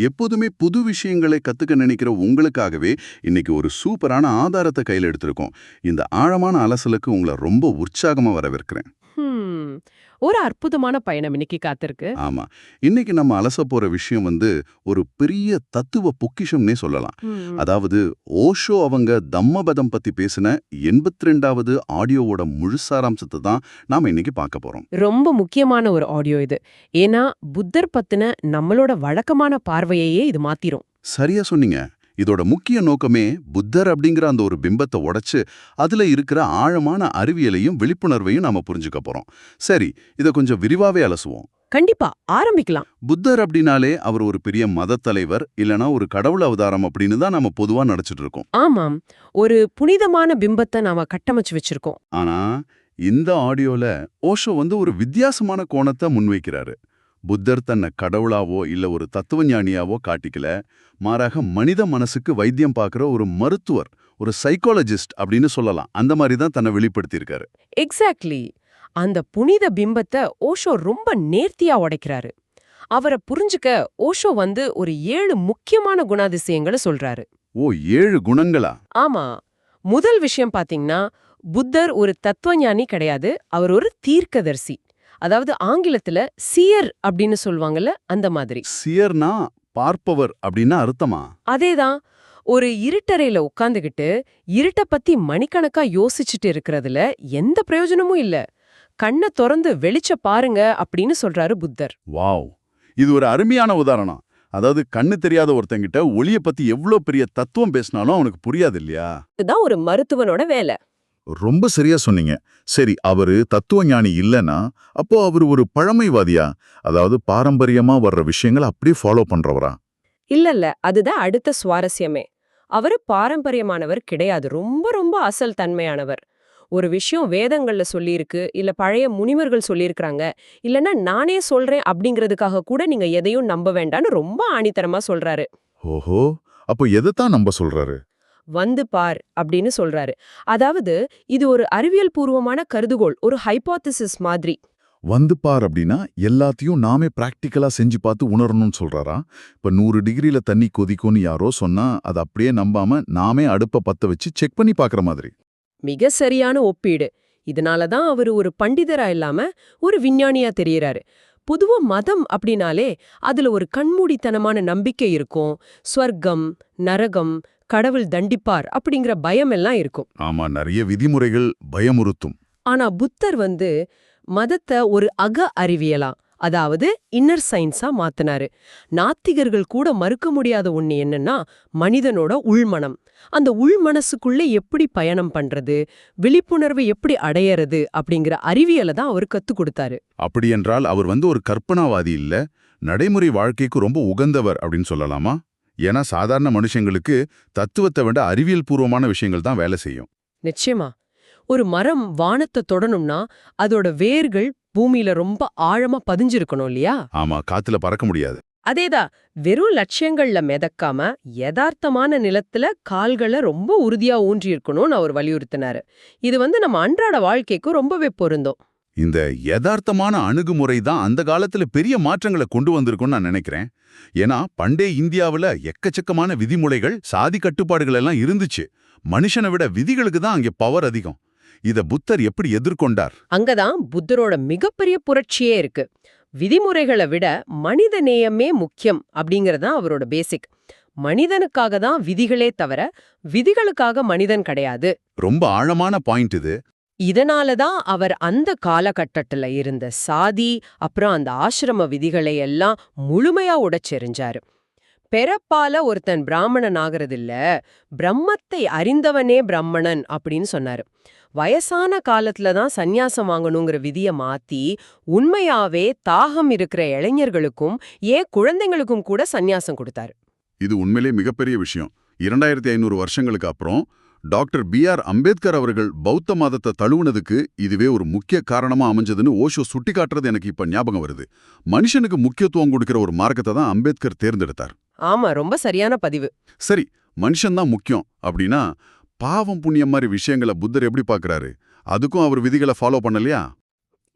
எப்போதுமே புது விஷயங்களை கத்துக்க நினைக்கிற உங்களுக்காகவே இன்னைக்கு ஒரு சூப்பரான ஆதாரத்தை கையில் எடுத்திருக்கோம். இந்த ஆழமான அலசலுக்கு உங்களை ரொம்ப உற்சாகமா வரவேற்கிறேன். ஹம். ஒரு அற்புதமான பயணம் இன்னைக்கு காத்திருக்கு. ஆமா. இன்னைக்கு நம்ம அலச போற விஷயம் ஒரு பெரிய தத்துவ பொக்கிஷம்னே சொல்லலாம். ம். அதாவது ஓஷோ அவங்க தம்மபதம் பத்தி பேசின 82வது ஆடியோவோட முழு சாராம்சத்தை தான் நாம இன்னைக்கு பார்க்க போறோம். ரொம்ப முக்கியமான ஒரு ஆடியோ இது. ஏன்னா புத்தர் பத்தின நம்மளோட வழக்கமான பார்வையையே இது மாத்திரும். சரியா சொன்னீங்க. இதோட முக்கிய நோக்கமே புத்தர் அப்படிங்கிற அந்த ஒரு பிம்பத்தை உடைச்சு அதுல இருக்கிற ஆழமான அறிவியலையும் விழிப்புணர்வையும் நாம புரிஞ்சுக்க போறோம். சரி, இதை கொஞ்சம் விரிவாவே அலசுவோம். கண்டிப்பா ஆரம்பிக்கலாம். புத்தர் அப்படின்னாலே அவர் ஒரு பெரிய மதத் தலைவர் இல்லனா ஒரு கடவுள் அவதாரம் அப்படின்னு தான் நம்ம பொதுவா நினைச்சிட்டு இருக்கோம். ஆமாம், ஒரு புனிதமான பிம்பத்தை நாம கட்டமைச்சு வச்சிருக்கோம். ஆனா இந்த ஆடியோல ஓஷோ ஒரு வித்தியாசமான கோணத்தை முன்வைக்கிறாரு. புத்தர் தன்னை கடவுளாவோ இல்ல ஒரு தத்துவஞானியாவோ காட்டிக்கல, மாறாக மனித மனசுக்கு வைத்தியம் பார்க்குற ஒரு மருத்துவர், ஒரு சைக்காலஜிஸ்ட் அப்படின்னு சொல்லலாம். அந்த மாதிரி தான் தன்னை வெளிப்படுத்தியிருக்காரு. எக்ஸாக்ட்லி. அந்த புனித பிம்பத்தை ஓஷோ ரொம்ப நேர்த்தியா உடைக்கிறாரு. அவரை புரிஞ்சுக்க ஓஷோ ஒரு 7 முக்கியமான குணாதிசயங்களை சொல்றாரு. ஓ, 7 குணங்களா? ஆமா. முதல் விஷயம் பாத்தீங்கன்னா, புத்தர் ஒரு தத்துவஞானி கிடையாது, அவர் ஒரு தீர்க்கதரிசி. அதாவது ஆங்கிலத்துல சியர் அப்படின்னு சொல்லுவாங்கல்ல, அந்த மாதிரி. சியர்னா பார்ப்பவர் அப்படின்னு அர்த்தமா? அதேதான். ஒரு இருட்டறையில உட்காந்துகிட்டு இருட்ட பத்தி மணிக்கணக்கா யோசிச்சுட்டு இருக்கிறதுல எந்த பிரயோஜனமும் இல்ல. கண்ணை திறந்து வெளிச்ச பாருங்க அப்படின்னு சொல்றாரு புத்தர். வாவ், இது ஒரு அருமையான உதாரணம். அதாவது கண்ணு தெரியாத ஒருத்தங்கிட்ட ஒளிய பத்தி எவ்வளவு பெரிய தத்துவம் பேசினாலும் அவனுக்கு புரியாது இல்லையா? இதுதான் ஒரு மருத்துவனோட வேலை. ரொம்ப சரியா சொன்னீங்க. சரி, அவரு தத்துவஞானி இல்லனா அப்போ அவரு ஒரு பழமைவாதியா? அதாவது பாரம்பரியமா வர்ற விஷயங்களை அப்படியே ஃபாலோ பண்றவரா? இல்ல, அதுதான் அடுத்த சுவாரஸ்யமே. அவரு பாரம்பரியமானவர் கிடையாது, ரொம்ப ரொம்ப அசல் தன்மையானவர். ஒரு விஷயம் வேதங்கள்ல சொல்லியிருக்கு, இல்ல பழைய முனிவர்கள் சொல்லியிருக்கிறாங்க, இல்லனா நானே சொல்றேன் அப்படிங்கிறதுக்காக கூட நீங்க எதையும் நம்ப வேண்டான்னு ரொம்ப ஆணித்தரமா சொல்றாரு. ஓஹோ, அப்போ எதைத்தான் நம்ப சொல்றாரு? வந்து பார் அப்படின்னு சொல்றாரு. அதாவது இது ஒரு அறிவியல் பூர்வமான கருதுகோள், ஒரு ஹைபோதிசிஸ் மாதிரி. வந்து பார் அப்படின்னா எல்லாத்தையும் நாமே பிராக்டிக்கலா செஞ்சு பார்த்து உணரணும்னு சொல்றாரா? இப்ப 100 டிகிரில தண்ணி கொதிக்கும்னு யாரோ சொன்னா அதை அப்படியே நம்பாம நாமே அடுப்ப பத்த வச்சு செக் பண்ணி பார்க்குற மாதிரி. மிக சரியான ஒப்பீடு. இதனால தான் அவரு ஒரு பண்டிதரா இல்லாம ஒரு விஞ்ஞானியா தெரியறாரு. பொதுவா மதம் அப்படின்னாலே அதுல ஒரு கண்மூடித்தனமான நம்பிக்கை இருக்கும். ஸ்வர்க்கம், நரகம், கடவுள் தண்டிப்பார் அப்படிங்கிற பயம் எல்லாம் இருக்கும். ஆமா, நிறைய விதிமுறைகள் பயமுறுத்தும். ஆனா புத்தர் மதத்தை ஒரு அறிவியலா, அதாவது இன்னர் சயின்ஸா மாத்தினாரு. நாத்திகர்கள் கூட மறுக்க முடியாத ஒண்ணு என்னன்னா மனிதனோட உள்மனம். அந்த உள்மனசுக்குள்ளே எப்படி பயணம் பண்றது, விழிப்புணர்வை எப்படி அடையறது அப்படிங்கிற அறிவியலை தான் அவர் கத்துக் கொடுத்தாரு. அப்படியென்றால் அவர் ஒரு கற்பனாவாதி இல்ல, நடைமுறை வாழ்க்கைக்கு ரொம்ப உகந்தவர் அப்படின்னு சொல்லலாமா? ஏன்னா சாதாரண மனுஷங்களுக்கு தத்துவத்தை விட அறிவியல் பூர்வமான விஷயங்கள் தான் வேலை செய்யும். நிச்சயமா. ஒரு மரம் வானத்தை தொடணும்னா அதோட வேர்கள் பூமியில ரொம்ப ஆழமா பதிஞ்சிருக்கணும் இல்லையா? ஆமா, காத்துல பறக்க முடியாது. அதேதான். வெறும் லட்சியங்கள்ல மிதக்காம யதார்த்தமான நிலத்துல கால்களை ரொம்ப உறுதியா ஊன்றி இருக்கணும்னு அவர் வலியுறுத்தினாரு. இது நம்ம அன்றாட வாழ்க்கைக்கு ரொம்பவே பொருந்தும். இந்த யதார்த்தமான அணுகுமுறை தான் அந்த காலத்துல பெரிய மாற்றங்களை கொண்டு வந்திருக்கும்னு நான் நினைக்கிறேன். ஏன்னா பண்டைய இந்தியாவுல எக்கச்சக்கமான விதிமுறைகள், சாதி கட்டுப்பாடுகள் எல்லாம் இருந்துச்சு. மனுஷனை விட விதிகளுக்கு தான் அங்கே பவர் அதிகம். இத புத்தர் எப்படி எதிர்கொண்டார்? அங்கதான் புத்தரோட மிகப்பெரிய புரட்சியே இருக்கு. விதிமுறைகளை விட மனித நேயமே முக்கியம் அப்படிங்கறதான் அவரோட பேசிக். மனிதனுக்காக தான் விதிகளே தவிர விதிகளுக்காக மனிதன் கிடையாது. ரொம்ப ஆழமான பாயிண்ட் இது. இதனாலதான் அவர் அந்த காலகட்டத்துல இருந்த சாதி அப்புறம் அந்த ஆசிரம விதிகளை எல்லாம் முழுமையா உடைச்செறிஞ்சாரு. பிறப்பால ஒருத்தன் பிராமணன் ஆகிறதில்ல, பிரம்மத்தை அறிந்தவனே பிரம்மணன் அப்படின்னு சொன்னாரு. வயசான காலத்துல தான் சந்நியாசம் வாங்கணுங்கிற விதியை மாத்தி உண்மையாவே தாகம் இருக்கிற இளைஞர்களுக்கும் ஏன் குழந்தைங்களுக்கும் கூட சந்நியாசம் கொடுத்தாரு. இது உண்மையிலே மிகப்பெரிய விஷயம். 2500 வருஷங்களுக்கு அப்புறம் டாக்டர் B.R. அம்பேத்கர் அவர்கள் பௌத்த மதத்தை தழுவுனதுக்கு இதுவே ஒரு முக்கிய காரணமா அமைஞ்சதுன்னு ஓஷோ சுட்டி காட்டுறது எனக்கு இப்ப ஞாபகம் வருது. மனுஷனுக்கு முக்கியத்துவம் கொடுக்கிற ஒரு மார்க்கத்தை தான் அம்பேத்கர் தேர்ந்தெடுத்தார். ஆமா, ரொம்ப சரியான பதிவு. சரி, மனுஷன்தான் முக்கியம் அப்படின்னா பாவம் புண்ணியம் மாதிரி விஷயங்களை புத்தர் எப்படி பார்க்கறாரு? அதுக்கும் அவர் விதிகளை ஃபாலோ பண்ணலையா?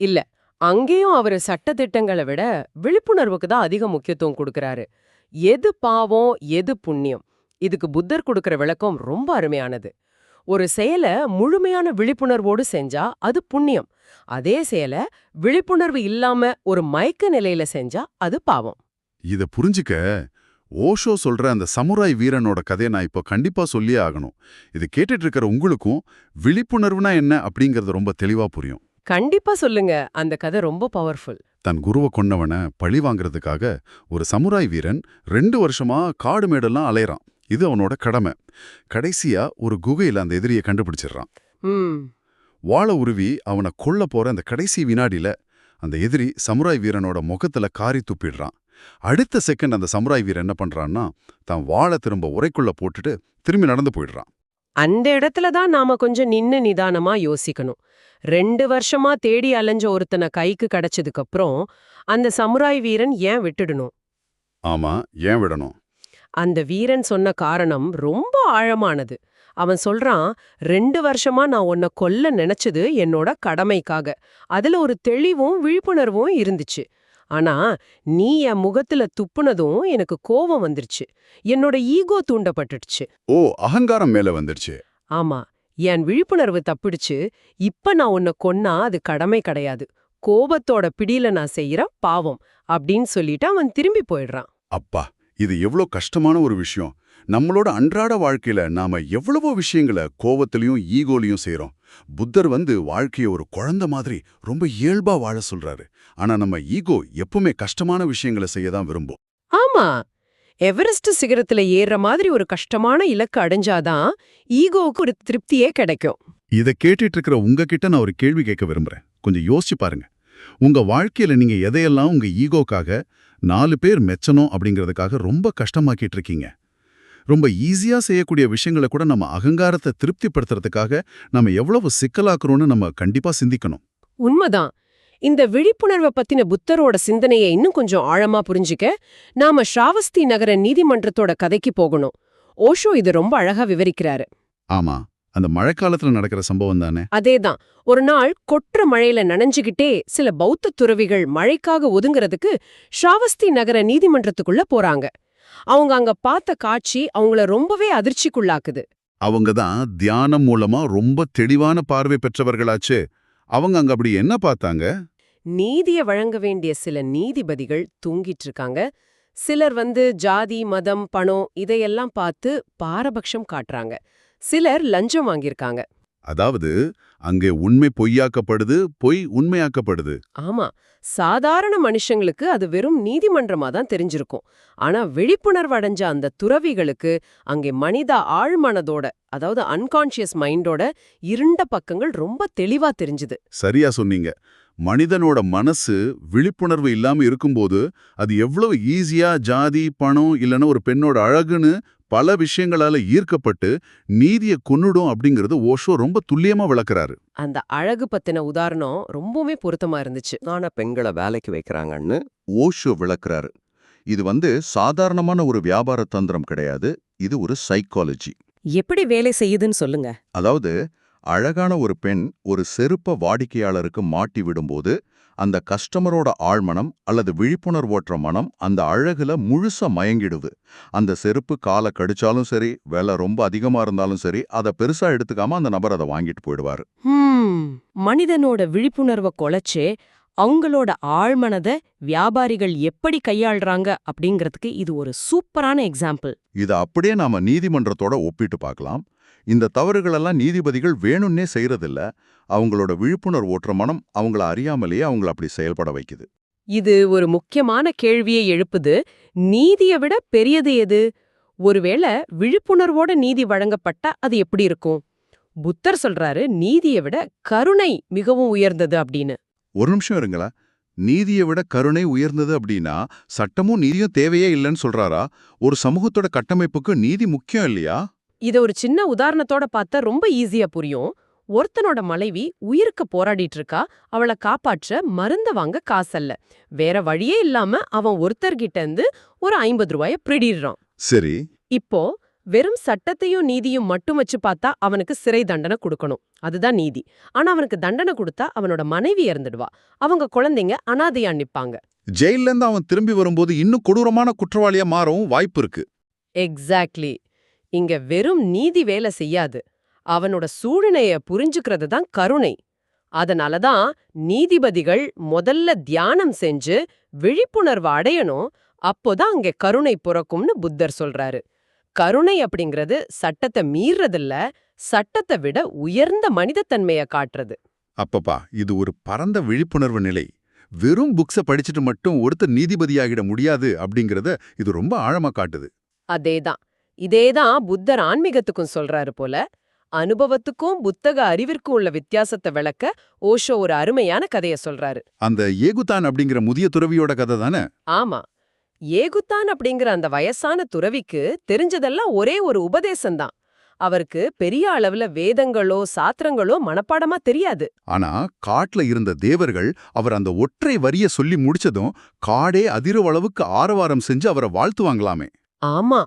இல்ல, அங்கேயும் அவர் சட்டதிட்டங்களை விட விழிப்புணர்வுக்கு தான் அதிக முக்கியத்துவம் கொடுக்கறாரு. எது பாவம் எது புண்ணியம்? இதுக்கு புத்தர் கொடுக்கிற விளக்கம் ரொம்ப அருமையானது. ஒரு செயலை முழுமையான விழிப்புணர்வோடு செஞ்சா அது புண்ணியம். அதே செயலை விழிப்புணர்வு இல்லாம ஒரு மயக்க நிலையில செஞ்சா அது பாவம். இத புரிஞ்சுக்க ஓஷோ சொல்ற அந்த சமுராய் வீரனோட கதையை நான் இப்போ கண்டிப்பா சொல்லியே ஆகணும். இது கேட்டுட்டு இருக்கிற உங்களுக்கும் விழிப்புணர்வுனா என்ன அப்படிங்கறது ரொம்ப தெளிவா புரியும். கண்டிப்பா சொல்லுங்க. அந்த கதை ரொம்ப பவர்ஃபுல். தன் குருவை கொன்னவனை பழி வாங்குறதுக்காக ஒரு சமுராய் வீரன் 2 வருஷமா காடு மேடெல்லாம் அலையறான். இது அவனோட கடமை. கடைசியா ஒரு குகையில அந்த எதிரியை கண்டுபிடிச்சிடுறான். ம் வாளை உருவி அவனை கொல்ல போற அந்த கடைசி வினாடியில அந்த எதிரி சமுராய் வீரனோட முகத்துல காரி துப்பிடுறான். அடுத்த செகண்ட் அந்த சமுராய் வீரன் என்ன பண்றான்னா தான் வாளை திரும்ப உரைக்குள்ள போட்டுட்டு திரும்பி நடந்து போயிடுறான். அந்த இடத்துல தான் நாம கொஞ்சம் நின்னு நிதானமா யோசிக்கணும். 2 வருஷமா தேடி அலைஞ்ச ஒருத்தனை கைக்கு கிடைச்சதுக்கு அப்புறம் அந்த சமுராய் வீரன் ஏன் விட்டுடணும்? ஆமா, ஏன் விடணும்? அந்த வீரன் சொன்ன காரணம் ரொம்ப ஆழமானது. அவன் சொல்றான், 2 வருஷமா நான் உன்னை கொல்ல நினைச்சது என்னோட கடமைக்காக. அதுல ஒரு தெளிவும் விழிப்புணர்வும் இருந்துச்சு. ஆனா நீ என் முகத்துல துப்புனதும் எனக்கு கோபம் வந்துருச்சு. என்னோட ஈகோ தூண்டப்பட்டுடுச்சு. ஓ, அகங்காரம் மேல வந்துருச்சு. ஆமா, என் விழிப்புணர்வு தப்பிடுச்சு. இப்ப நான் உன்னை கொன்னா அது கடமை கிடையாது, கோபத்தோட பிடியில நான் செய்யற பாவம் அப்படின்னு சொல்லிட்டு அவன் திரும்பி போயிடுறான். அப்பா, இது எவ்வளோ கஷ்டமான ஒரு விஷயம். நம்மளோட அன்றாட வாழ்க்கையில நாம எவ்வளவோ விஷயங்களை கோவத்திலையும் ஈகோலையும் செய்றோம். புத்தர் வாழ்க்கைய ஒரு குழந்தை மாதிரி ரொம்ப இயல்பா வாழ சொல்றாரு. ஆனா நம்ம ஈகோ எப்பவுமே கஷ்டமான விஷயங்களை செய்ய தான் விரும்பும். ஆமா, எவரெஸ்ட் சிகரத்துல ஏறுற மாதிரி ஒரு கஷ்டமான இலக்கு அடைஞ்சாதான் ஈகோவுக்கு ஒரு திருப்தியே கிடைக்கும். இதை கேட்டுட்டு இருக்கிற உங்ககிட்ட நான் ஒரு கேள்வி கேட்க விரும்புறேன். கொஞ்சம் யோசிச்சு பாருங்க. உங்க வாழ்க்கையில நீங்க எதையெல்லாம் உங்க ஈகோக்காக 4 பேர் மெச்சணும் அப்படிங்கிறதுக்காக ரொம்ப கஷ்டமாக்கிட்டு இருக்கீங்க? ரொம்ப ஈஸியா செய்யக்கூடிய விஷயங்களை கூட நம்ம அகங்காரத்தை திருப்திப்படுத்துறதுக்காக நம்ம எவ்வளவு சிக்கலாக்குறோம்னு நம்ம கண்டிப்பா சிந்திக்கணும். உண்மைதான். இந்த விழிப்புணர்வை பத்தின புத்தரோட சிந்தனையை இன்னும் கொஞ்சம் ஆழமா புரிஞ்சுக்க நாம ஸ்ராவஸ்தி நகர நீதிமன்றத்தோட கதைக்கு போகணும். ஓஷோ இது ரொம்ப அழகா விவரிக்கிறாரு. ஆமா, அந்த மழைக்காலத்துல நடக்கிற சம்பவம் தானே? அதேதான். ஒரு நாள் கொற்ற மழையில நனைஞ்சுகிட்டே சில பௌத்த துறவிகள் மழைக்காக ஒதுங்கிறதுக்கு ஸ்ராவஸ்தி நகர நீதிமன்றத்துக்குள்ள போறாங்க. அவங்க அங்க பார்த்த காட்சி அவங்கள ரொம்பவே அதிர்ச்சிக்குள்ளாக்குது. அவங்க தான் தியானம் மூலமா ரொம்ப தெளிவான பார்வை பெற்றவர்களாச்சு. அவங்க அங்க அப்படி என்ன பார்த்தாங்க? நீதிய வழங்க வேண்டிய சில நீதிபதிகள் தூங்கிட்டு இருக்காங்க. சிலர் ஜாதி, மதம், பணம் இதையெல்லாம் பார்த்து பாரபட்சம் காட்டுறாங்க. சிலர் லஞ்சம் வாங்கியிருக்காங்க. அதாவது அங்கே உண்மை பொய்யாக்கப்படுது, பொய் உண்மையாக்கப்படுது. ஆமா, சாதாரண மனுஷங்களுக்கு அது வெறும் நீதிமன்றமா தான் தெரிஞ்சிருக்கும். ஆனா விழிப்புணர்வு அடைஞ்ச அந்த துறவிகளுக்கு அங்கே மனித ஆழ்மனதோட, அதாவது அன்கான்ஷியஸ் மைண்டோட இருண்ட பக்கங்கள் ரொம்ப தெளிவா தெரிஞ்சுது. சரியா சொன்னீங்க. மனிதனோட மனசு விழிப்புணர்வு இல்லாம இருக்கும்போது அது எவ்வளவு ஈஸியா ஜாதி, பணம் இல்லைன்னா ஒரு பெண்ணோட அழகுன்னு பல விஷயங்களால ஈர்க்கப்பட்டு நீதியை கொன்னுடும் அப்படிங்கறது ஓஷோ ரொம்ப துல்லியமா விளக்குறாரு. அந்த அழகு பத்தின உதாரணம் ரொம்பவே பொருத்தமா இருந்துச்சு. ஆன பெண்களை வேலைக்கு வைக்கிறாங்கன்னு ஓஷோ விளக்குறாரு. இது சாதாரணமான ஒரு வியாபார தந்திரம் கிடையாது. இது ஒரு சைக்காலஜி. எப்படி வேலை செய்யுதுன்னு சொல்லுங்க. அதாவது அழகான ஒரு பெண் ஒரு செருப்ப வாடிக்கையாளருக்கு மாட்டி விடும்போது அந்த கஸ்டமரோட ஆழ்மனம் அல்லது விழிப்புணர்வோற்ற மனம் அந்த அழகுல முழுசா மயங்கிடுது. அந்த செருப்பு காலை கடிச்சாலும் சரி, விலை ரொம்ப அதிகமா இருந்தாலும் சரி, அதை பெருசா எடுத்துக்காம அந்த நபர் அதை வாங்கிட்டு போயிடுவாரு. மனிதனோட விழிப்புணர்வை கொலைச்சே அவங்களோட ஆழ்மனதை வியாபாரிகள் எப்படி கையாள்றாங்க அப்படிங்கிறதுக்கு இது ஒரு சூப்பரான எக்ஸாம்பிள். இதை அப்படியே நாம நீதிமன்றத்தோட ஒப்பிட்டு பார்க்கலாம். இந்த தவறுகளெல்லாம் நீதிபதிகள் வேணும்னே செய்யறதில்ல. அவங்களோட விழிப்புணர்வோற்ற மனம் அவங்கள அறியாமலேயே அவங்கள அப்படி செயல்பட வைக்குது. இது ஒரு முக்கியமான கேள்வியை எழுப்புது. நீதியை விட பெரியது எது? ஒருவேளை விழிப்புணர்வோட நீதி வழங்கப்பட்டா அது எப்படி இருக்கும்? புத்தர் சொல்றாரு, நீதியை விட கருணை மிகவும் உயர்ந்தது அப்படின்னு. ஒரு நிமிஷம் இருங்களா. நீதியை விட கருணை உயர்ந்தது அப்படின்னா சட்டமும் நீதியும் தேவையே இல்லைன்னு சொல்றாரா? ஒரு சமூகத்தோட கட்டமைப்புக்கு நீதி முக்கியம் இல்லையா? இத ஒரு சின்ன உதாரணத்தோட பார்த்தா ரொம்ப ஈஸியா புரியும். ஒருத்தனோட மனைவி உயிருக்கு போராடிட்டு இருக்கா. அவளை காப்பாற்ற மருந்த வாங்க காசல்ல. வேற வழியே இல்லாம அவன் ஒருத்தர்கிட்ட இருந்து ஒரு 50 ரூபாய பிடிடுறான். சரி. இப்போ வெறும் சட்டத்தையும் நீதியும் மட்டும் வச்சு பார்த்தா அவனுக்கு சிறை தண்டனை கொடுக்கணும். அதுதான் நீதி. ஆனா அவனுக்கு தண்டனை கொடுத்தா அவனோட மனைவி இறந்துடுவா. அவங்க குழந்தைங்க அனாதையா நிப்பாங்க. ஜெயில்ல இருந்து அவன் திரும்பி வரும்போது இன்னும் கொடூரமான குற்றவாளியா மாறவும் வாய்ப்பு இருக்கு. எக்ஸாக்ட்லி. இங்க வெறும் நீதி வேலை செய்யாது. அவனோட சூழ்நிலைய புரிஞ்சுக்கிறது தான் கருணை. அதனால தான் நீதிபதிகள் முதல்ல தியானம் செஞ்சு விழிப்புணர்வு அடையணும், அப்போதான் அங்கே கருணை பிறக்கும்னு புத்தர் சொல்றாரு. கருணை அப்படிங்கிறது சட்டத்தை மீறதில்ல, சட்டத்தை விட உயர்ந்த மனிதத்தன்மைய காட்டுறது. அப்பப்பா, இது ஒரு பரந்த விழிப்புணர்வு நிலை. வெறும் புக்ஸ படிச்சுட்டு மட்டும் ஒருத்தர் நீதிபதியாகிட முடியாது அப்படிங்கறத இது ரொம்ப ஆழமா காட்டுது. அதேதான். இதேதான் புத்தர் ஆன்மீகத்துக்கும் சொல்றாரு போல. அனுபவத்துக்கும் புத்தக அறிவிற்கும் உள்ள வித்தியாசத்தை விளக்க ஓஷோ ஒரு அருமையான கதைய சொல்றாரு. அந்த ஏகுதான் அப்படிங்கிற முதிய துறவியோட கதை தானே? ஆமா. ஏகுத்தான் அப்படிங்கிற அந்த வயசான துறவிக்கு தெரிஞ்சதெல்லாம் ஒரே ஒரு உபதேசம்தான். அவருக்கு பெரிய அளவுல வேதங்களோ சாத்திரங்களோ மனப்பாடமா தெரியாது. ஆனா காட்டுல இருந்த தேவர்கள் அவர் அந்த ஒற்றை வரிய சொல்லி முடிச்சதும் காடே அதிர்வளவுக்கு ஆரவாரம் செஞ்சு அவரை வாழ்த்துவாங்களாமே. ஆமா.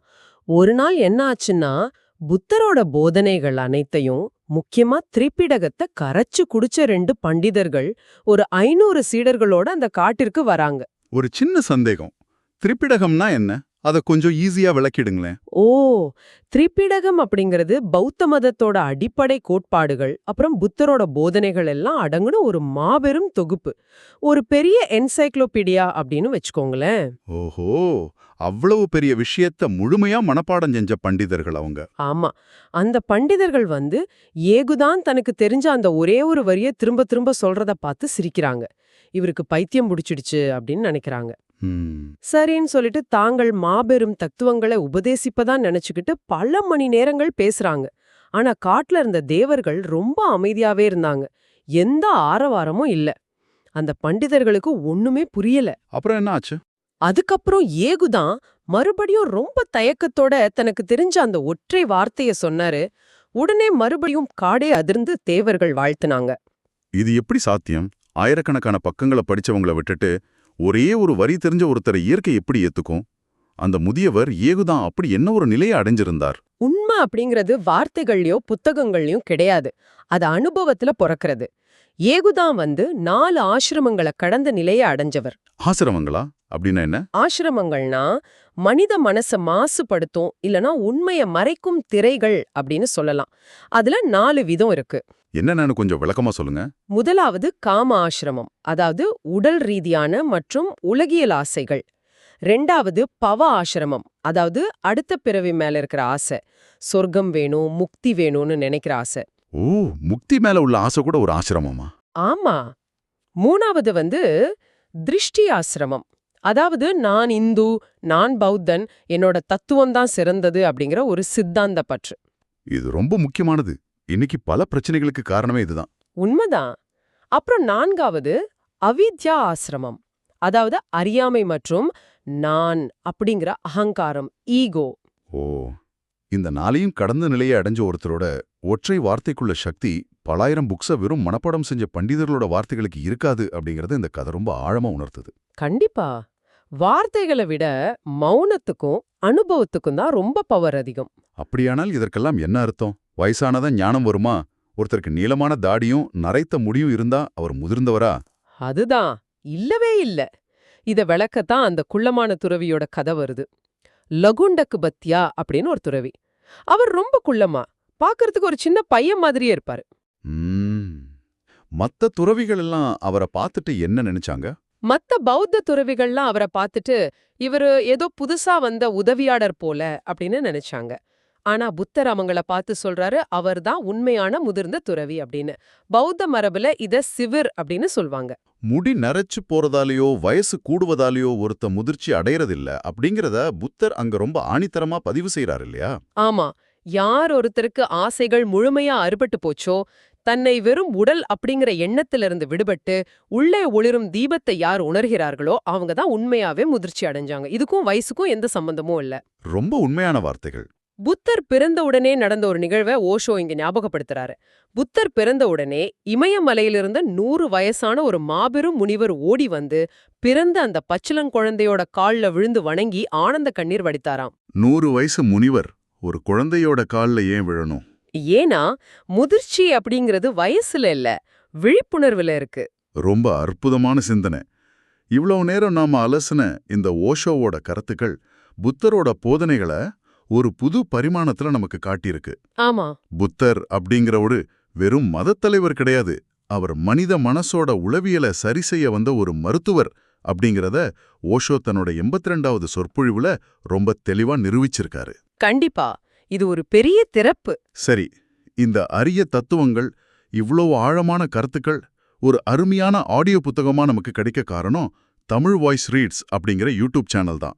ஒரு நாள் என்ன ஆச்சுன்னா, புத்தரோட போதனைகள் அனைத்தையும், முக்கியமா திரிபிடகத்தை கரைச்சு குடிச்ச 2 பண்டிதர்கள் ஒரு 500 சீடர்களோட அந்த காட்டிற்கு வராங்க. ஒரு சின்ன சந்தேகம், திரிபிடகம்னா என்ன? அத கொஞ்சம் ஈஸியா விளக்கிடுங்களேன். ஓ, திரிபிடகம் அப்படிங்கிறது பௌத்த மதத்தோட அடிப்படை கோட்பாடுகள், அப்புறம் புத்தரோட போதனைகள் எல்லாம் அடங்குன ஒரு மாபெரும் தொகுப்பு. ஒரு பெரிய என்சைக்ளோபீடியா அப்படின்னு வச்சுக்கோங்களேன். ஓஹோ, அவ்வளவு பெரிய விஷயத்த முழுமையா மனப்பாடம் செஞ்ச பண்டிதர்கள் அவங்க. ஆமா. அந்த பண்டிதர்கள் ஏகுதான் தனக்கு தெரிஞ்ச அந்த ஒரே ஒரு வரிய திரும்ப திரும்ப சொல்றத பார்த்து சிரிக்கிறாங்க. இவருக்கு பைத்தியம் பிடிச்சிடுச்சு அப்படின்னு நினைக்கிறாங்க. சரின்னு சொல்லிட்டு தாங்கள் மாபெரும் தத்துவங்களை உபதேசிப்பதா நினைச்சுக்கிட்டு பல மணி நேரங்கள் பேசுறாங்க. ஆனா காட்டுல இருந்த தேவர்கள் ரொம்ப அமைதியாவே இருந்தாங்க. எந்த ஆரவாரமும் இல்ல. அந்த பண்டிதர்களுக்கு ஒண்ணுமே புரியல. அப்புறம் என்ன ஆச்சு? அதுக்கப்புறம் ஏகுதான் மறுபடியும் ரொம்ப தயக்கத்தோட தனக்கு தெரிஞ்ச அந்த ஒற்றை வார்த்தைய சொன்னாரு. உடனே மறுபடியும் காடே அதிர்ந்து தேவர்கள் வாழ்த்துனாங்க. இது எப்படி சாத்தியம்? ஆயிரக்கணக்கான பக்கங்களை படிச்சவங்கள விட்டுட்டு ஒரே ஒரு வரி தெரிஞ்ச ஒருத்தரை இயற்கை எப்படி ஏத்துக்கும்? அந்த முதியவர் ஏகுதான் அப்படி என்ன ஒரு நிலையை அடைஞ்சிருந்தார்? உண்மை அப்படிங்கிறது வார்த்தைகள்லயோ புத்தகங்கள்லயும் கிடையாது. அது அனுபவத்துல பிறக்கிறது. ஏகுதான் 4 ஆசிரமங்களை கடந்த நிலையை அடைஞ்சவர். ஆசிரமங்களா அப்படின்னா என்ன? ஆசிரமங்கள்னா மனித மனச மாசுபடுத்தும் இல்லனா உண்மைய மறைக்கும் திரைகள் அப்படின்னு சொல்லலாம். அதுல 4 விதம் இருக்கு. என்னன்னு கொஞ்சம் விளக்கமா சொல்லுங்க. முதலாவது காம ஆசிரமம், அதாவது உடல் ரீதியான மற்றும் உலகியல் ஆசைகள். 2வது பவ ஆசிரமம், அதாவது அடுத்த பிறவி மேல இருக்கிற ஆசை, சொர்க்கம் வேணும் முக்தி வேணும்னு நினைக்கிற ஆசை. ஓ, முக்தி மேல உள்ள ஆசை கூட ஒரு ஆசிரமமா? ஆமா. 3வது திருஷ்டி ஆசிரமம், அதாவது நான் இந்து, நான் பௌத்தன், என்னோட தத்துவம் தான் சிறந்தது அப்படிங்கிற ஒரு சித்தாந்த பற்று. இது ரொம்ப முக்கியமானது. இன்னைக்கு பல பிரச்சனைகளுக்கு காரணமே இதுதான். உண்மைதான். அப்புறம் 4வது அவித்யா ஆசிரமம், அதாவது அறியாமை மற்றும் நான் அப்படிங்கிற அகங்காரம், ஈகோ. ஓ, இந்த 4ஐயும் கடந்த நிலையை அடைஞ்ச ஒருத்தரோட ஒற்றை வார்த்தைக்குள்ள சக்தி பலாயிரம் புக்ஸ வெறும் மனப்பாடம் செஞ்ச பண்டிதர்களோட வார்த்தைகளுக்கு இருக்காது அப்படிங்கறத இந்த கதை ரொம்ப ஆழமா உணர்த்துது. கண்டிப்பா. வார்த்தைகளை விட மௌனத்துக்கும் அனுபவத்துக்கும் தான் ரொம்ப பவர் அதிகம். அப்படியானால் இதற்கெல்லாம் என்ன அர்த்தம்? வயசானதான் ஞானம் வருமா? ஒருத்தருக்கு நீளமான தாடியும் நரைத்த முடியும் இருந்தா அவர் முதிர்ந்தவரா? அதுதான் இல்லவே இல்ல. இத விளக்கத்தான் அந்த குள்ளமான துறவியோட கதை வருது. லகுண்டக்கு பத்தியா அப்படின்னு ஒரு துறவி. அவர் ரொம்ப குள்ளமா, பாக்குறதுக்கு ஒரு சின்ன பையன் மாதிரியே இருப்பாரு. மத்த துறவிகள் எல்லாம் அவரை பார்த்துட்டு என்ன நினைச்சாங்க? மத்த பௌத்த துறவிகள்லாம் அவரை பார்த்துட்டு இவரு ஏதோ புதுசா வந்த உதவியாளர் போல அப்படின்னு நினைச்சாங்க. ஆனா புத்தர் அவங்கள பார்த்து சொல்றாரு, அவர்தான் உண்மையான முதிர்ந்த துறவி அப்படின்னு. பௌத்த மரபுல இத சிவிர் அப்படின்னு சொல்வாங்க. முடி நரைச்சு போறதாலேயோ வயசு கூடுவதாலேயோ ஒருத்த முதிர்ச்சி அடையறதில்ல அப்படிங்கறத புத்தர் அங்க ரொம்ப ஆணித்தரமா பதிவு செய்யறாரு இல்லையா? ஆமா. யார் ஒருத்தருக்கு ஆசைகள் முழுமையா அறுபட்டு போச்சோ, தன்னை வெறும் உடல் அப்படிங்கிற எண்ணத்திலிருந்து விடுபட்டு உள்ளே ஒளிரும் தீபத்தை யார் உணர்கிறார்களோ அவங்க தான் உண்மையாவே முதிர்ச்சி அடைஞ்சாங்க. இதுக்கும் வயசுக்கும் எந்த சம்பந்தமும் இல்ல. ரொம்ப உண்மையான வார்த்தைகள். புத்தர் பிறந்த உடனே நடந்த ஒரு நிகழ்வை ஓஷோ இங்க ஞாபகப்படுத்துறாரு. புத்தர் பிறந்த உடனே இமயமலையிலிருந்து 100 வயசான ஒரு மாபெரும் முனிவர் ஓடி பிறந்த அந்த பச்சிளங்குழந்தையோட கால்ல விழுந்து வணங்கி ஆனந்த கண்ணீர் வடித்தாராம். 100 வயசு முனிவர் ஒரு குழந்தையோட கால்ல ஏன் விழணும்? ஏன்னா முதிர்ச்சி அப்படிங்கிறது வயசுல இல்ல, விழிப்புணர்வுல இருக்கு. ரொம்ப அற்புதமான சிந்தனை. இவ்வளவு நேரம் நாம அலசின இந்த ஓஷோவோட கருத்துக்கள் புத்தரோட போதனைகளை ஒரு புது பரிமாணத்துல நமக்கு காட்டியிருக்கு. ஆமா, புத்தர் அப்படிங்கிறவரு வெறும் மதத்தலைவர் கிடையாது, அவர் மனித மனசோட உளவியலை சரி செய்ய வந்த ஒரு மருத்துவர் அப்படிங்கிறத ஓஷோ தன்னோட 82வது சொற்பொழிவுல ரொம்ப தெளிவா நிரூபிச்சிருக்காரு. கண்டிப்பா இது ஒரு பெரிய திறப்பு. சரி, இந்த அரிய தத்துவங்கள், இவ்வளவு ஆழமான கருத்துக்கள் ஒரு அருமையான ஆடியோ புத்தகமா நமக்கு கிடைக்க காரணம் தமிழ் வாய்ஸ் ரீட்ஸ் அப்படிங்கிற யூடியூப் சேனல் தான்.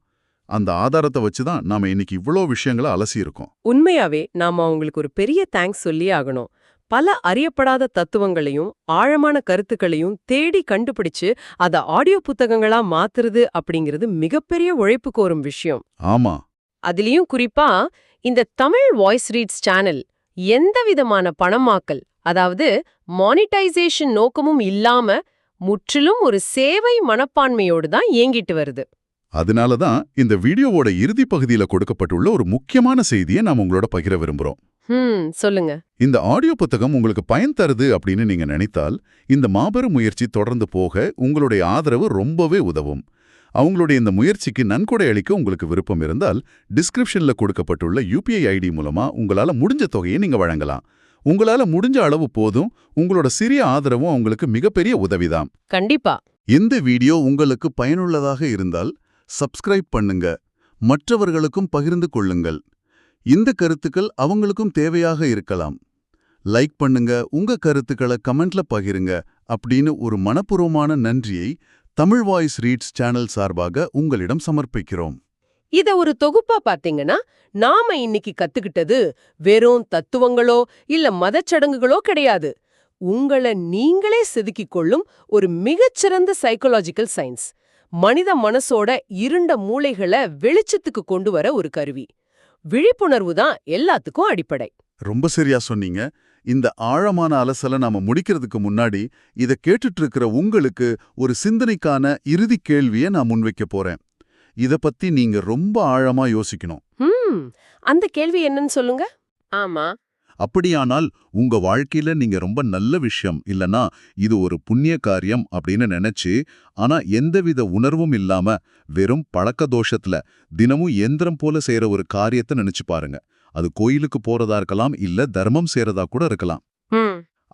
அந்த ஆதாரத்தை வச்சு தான் நாம இன்னைக்கு இவ்வளோ விஷயங்களை அலசியிருக்கோம். உண்மையாவே நாம அவங்களுக்கு ஒரு பெரிய தேங்க்ஸ் சொல்லியே ஆகணும். பல அறியப்படாத தத்துவங்களையும் ஆழமான கருத்துக்களையும் தேடி கண்டுபிடிச்சு அத ஆடியோ புத்தகங்களா மாத்துறது அப்படிங்கிறது மிகப்பெரிய உழைப்பு கோரும் விஷயம். ஆமா, அதுலயும் குறிப்பா இந்த தமிழ் வாய்ஸ் ரீட்ஸ் சேனல் எந்த விதமான பணமாக்கல், அதாவது மானிட்டைசேஷன் நோக்கமும் இல்லாம முற்றிலும் ஒரு சேவை மனப்பான்மையோடு தான் இயங்கிட்டு வருது. அதனால தான் இந்த வீடியோவோட இறுதி பகுதியில கொடுக்கப்பட்டுள்ள ஒரு முக்கியமான செய்தியை நாம் உங்களோட பகிர விரும்புறோம். சொல்லுங்க. இந்த ஆடியோ புத்தகம் உங்களுக்கு பயன் தருது அப்படின்னு நீங்க நினைத்தால் இந்த மாபெரும் முயற்சி தொடர்ந்து போக உங்களுடைய ஆதரவு ரொம்பவே உதவும். அவங்களுடைய இந்த முயற்சிக்கு நன்கொடை அளிக்க உங்களுக்கு விருப்பம் இருந்தால் டிஸ்கிரிப்ஷன்ல கொடுக்கப்பட்டுள்ள UPI ஐடி மூலமா உங்களால முடிஞ்ச தொகையை நீங்க வழங்கலாம். உங்களால முடிஞ்ச அளவு போதும். உங்களோட சிறிய ஆதரவும் உங்களுக்கு மிகப்பெரிய உதவிதான். கண்டிப்பா. இந்த வீடியோ உங்களுக்கு பயனுள்ளதாக இருந்தால் சப்ஸ்கிரைப் பண்ணுங்க, மற்றவர்களுக்கும் பகிர்ந்து கொள்ளுங்கள். இந்த கருத்துக்கள் அவங்களுக்கும் தேவையாக இருக்கலாம். லைக் பண்ணுங்க, உங்க கருத்துக்களை கமெண்ட்ல பகிருங்க அப்படின்னு ஒரு மனப்பூர்வமான நன்றியை தமிழ் வாய்ஸ் ரீட்ஸ் சேனல் சார்பாக உங்களிடம் சமர்ப்பிக்கிறோம். இத ஒரு தொகுப்பா பாத்தீங்கன்னா, நாம இன்னைக்கு கத்துக்கிட்டது வெறும் தத்துவங்களோ இல்ல மதச்சடங்குகளோ கிடையாது. உங்களை நீங்களே செதுக்கிக் கொள்ளும் ஒரு மிகச்சிறந்த சைக்காலஜிக்கல் சயின்ஸ். மனித மனசோட இருண்ட மூளைகளை வெளிச்சத்துக்கு கொண்டு வர ஒரு கருவி. விழிப்புணர்வு தான் எல்லாத்துக்கும் அடிப்படை. ரொம்ப சரியா சொன்னீங்க. இந்த ஆழமான அலசலை நாம முடிக்கிறதுக்கு முன்னாடி இதை கேட்டுட்டு இருக்கிற உங்களுக்கு ஒரு சிந்தனைக்கான இறுதி கேள்வியை நான் முன்வைக்க போறேன். இத பத்தி நீங்க ரொம்ப ஆழமா யோசிக்கணும். அந்த கேள்வி என்னன்னு சொல்லுங்க. ஆமா. அப்படியானால் உங்க வாழ்க்கையில நீங்க ரொம்ப நல்ல விஷயம் இல்லனா இது ஒரு புண்ணிய காரியம் அப்படின்னு நினைச்சு, ஆனா எந்தவித உணர்வும் இல்லாம வெறும் பழக்க தோஷத்துல தினமும் எந்திரம் போல செய்யற ஒரு காரியத்தை நினைச்சு பாருங்க. அது கோயிலுக்கு போறதா இருக்கலாம், இல்ல தர்மம் செய்யறதா கூட இருக்கலாம்.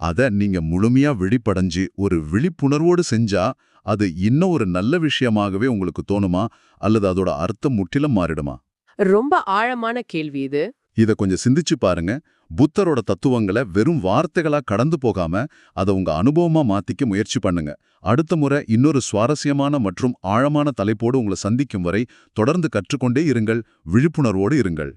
அத நீங்க முழுமையா விழிப்படைஞ்சு ஒரு விழிப்புணர்வோடு செஞ்சா அது இன்னும் ஒரு நல்ல விஷயமாகவே உங்களுக்கு தோணுமா, அல்லது அதோட அர்த்தம் முற்றிலும் மாறிடுமா? ரொம்ப ஆழமான கேள்வி இது. இத கொஞ்சம் சிந்திச்சு பாருங்க. புத்தரோட தத்துவங்களை வெறும் வார்த்தைகளா கடந்து போகாம அதை உங்க அனுபவமா மாத்திக்க முயற்சி பண்ணுங்க. அடுத்த முறை இன்னொரு சுவாரஸ்யமான மற்றும் ஆழமான தலைப்போடு உங்களை சந்திக்கும் வரை தொடர்ந்து கற்றுக்கொண்டே இருங்கள், விழிப்புணர்வோடு இருங்கள்.